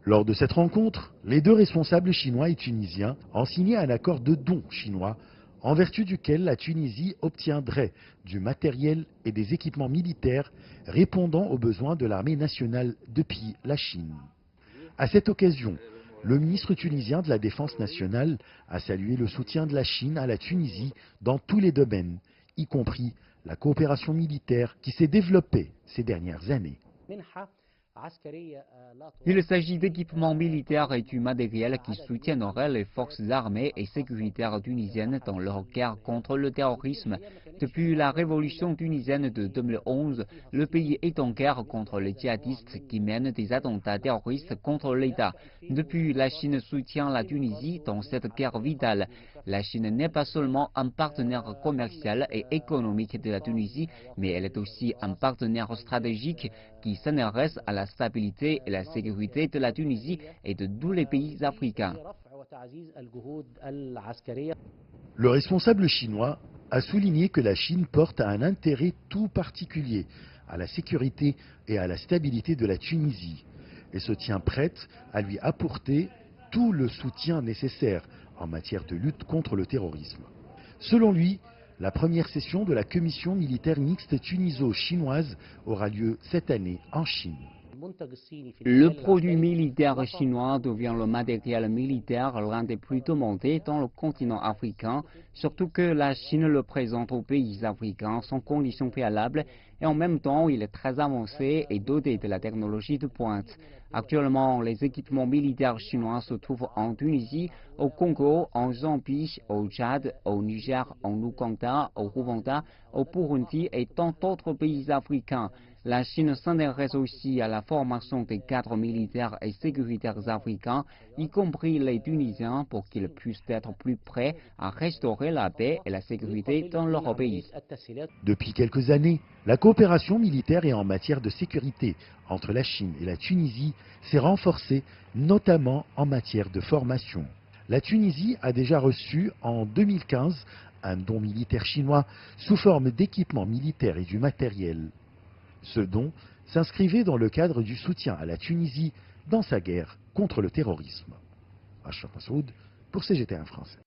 Lors de cette rencontre, les deux responsables chinois et tunisiens ont signé un accord de don chinois en vertu duquel la Tunisie obtiendrait du matériel et des équipements militaires répondant aux besoins de l'armée nationale depuis la Chine. À cette occasion, le ministre tunisien de la Défense nationale a salué le soutien de la Chine à la Tunisie dans tous les domaines, y compris la coopération militaire qui s'est développée ces dernières années. Il s'agit d'équipements militaires et du matériel qui soutienneraient les forces armées et sécuritaires tunisiennes dans leur guerre contre le terrorisme. Depuis la révolution tunisienne de 2011, le pays est en guerre contre les djihadistes qui mènent des attentats terroristes contre l'État. Depuis, la Chine soutient la Tunisie dans cette guerre vitale. La Chine n'est pas seulement un partenaire commercial et économique de la Tunisie, mais elle est aussi un partenaire stratégique qui s'intéresse à la stabilité et la sécurité de la Tunisie et de tous les pays africains. Le responsable chinois a souligné que la Chine porte un intérêt tout particulier à la sécurité et à la stabilité de la Tunisie et se tient prête à lui apporter tout le soutien nécessaire en matière de lutte contre le terrorisme. Selon lui, la première session de la commission militaire mixte tuniso-chinoise aura lieu cette année en Chine. Le produit militaire chinois devient le matériel militaire l'un des plus demandés dans le continent africain, surtout que la Chine le présente aux pays africains sans conditions préalables et en même temps il est très avancé et doté de la technologie de pointe. Actuellement, les équipements militaires chinois se trouvent en Tunisie, au Congo, en Zambie, au Tchad, au Niger, en Ouganda, au Rwanda, au Burundi et dans d'autres pays africains. La Chine s'intéresse aussi à la formation des cadres militaires et sécuritaires africains, y compris les Tunisiens, pour qu'ils puissent être plus prêts à restaurer la paix et la sécurité dans leur pays. Depuis quelques années, la coopération militaire et en matière de sécurité entre la Chine et la Tunisie s'est renforcée, notamment en matière de formation. La Tunisie a déjà reçu en 2015 un don militaire chinois sous forme d'équipements militaires et du matériel. Ce don s'inscrivait dans le cadre du soutien à la Tunisie dans sa guerre contre le terrorisme. Achraf Massoud pour CGT1 français.